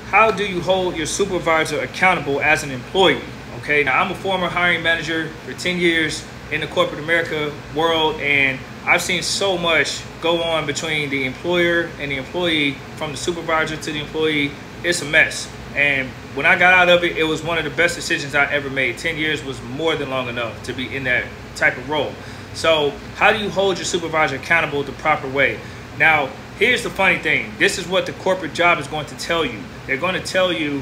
how do you hold your supervisor accountable as an employee? Okay, now I'm a former hiring manager for 10 years in the corporate America world, and I've seen so much go on between the employer and the employee, from the supervisor to the employee. It's a mess. And when I got out of it, it was one of the best decisions I ever made. 10 years was more than long enough to be in that type of role. So how do you hold your supervisor accountable the proper way? Now, here's the funny thing. This is what the corporate job is going to tell you. They're going to tell you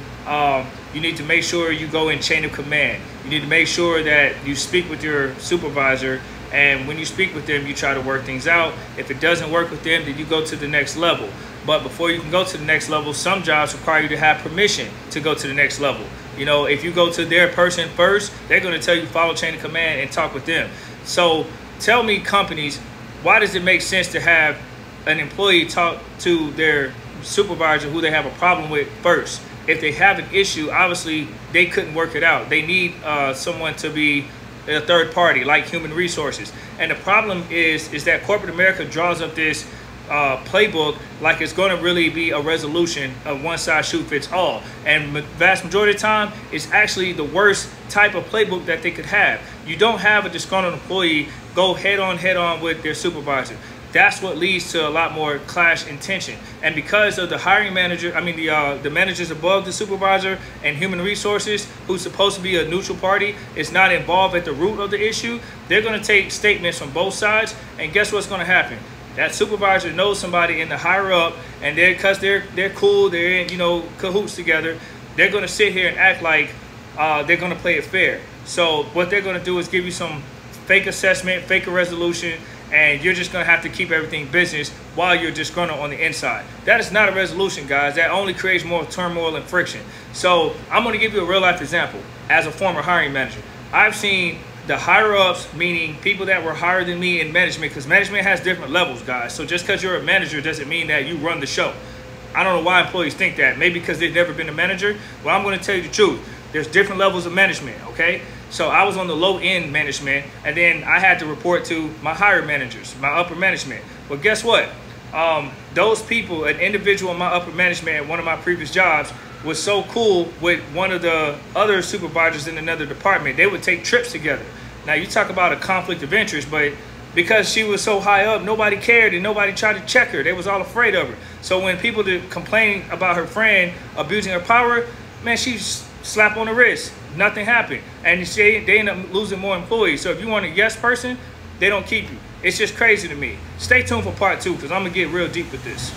you need to make sure you go in chain of command. You need to make sure that you speak with your supervisor, and when you speak with them, you try to work things out. If it doesn't work with them, then you go to the next level. But before you can go to the next level, some jobs require you to have permission to go to the next level. You know, if you go to their person first, they're going to tell you follow chain of command and talk with them. So tell me, companies, why does it make sense to have an employee talk to their supervisor who they have a problem with first? If they have an issue, obviously they couldn't work it out. They need someone to be a third party, like human resources. And the problem is that corporate America draws up this playbook like it's going to really be a resolution of one size shoe fits all. And the vast majority of the time, it's actually the worst type of playbook that they could have. You don't have a disgruntled employee go head on with their supervisor. That's what leads to a lot more clash in tension. And because of the hiring manager, the managers above the supervisor and human resources, who's supposed to be a neutral party, is not involved at the root of the issue, they're going to take statements from both sides. And guess what's going to happen? That supervisor knows somebody in the higher up, and because they're cool, they're in, cahoots together, they're going to sit here and act like they're going to play it fair. So what they're going to do is give you some fake assessment, fake resolution, and you're just going to have to keep everything business while you're disgruntled on the inside. That is not a resolution, guys. That only creates more turmoil and friction. So I'm going to give you a real life example. As a former hiring manager, I've seen the higher ups, meaning people that were higher than me in management, because management has different levels, guys. So just because you're a manager doesn't mean that you run the show. I don't know why employees think that. Maybe because they've never been a manager. Well, I'm going to tell you the truth. There's different levels of management, okay? So I was on the low end management, and then I had to report to my higher managers, my upper management. Well, guess what? Those people, an individual in my upper management at one of my previous jobs, was so cool with one of the other supervisors in another department. They would take trips together. Now, you talk about a conflict of interest, but because she was so high up, nobody cared and nobody tried to check her. They was all afraid of her. So when people did complain about her friend abusing her power, man, she slap on the wrist. Nothing happened. And they end up losing more employees. So if you want a yes person, they don't keep you. It's just crazy to me. Stay tuned for part 2, because I'm going to get real deep with this.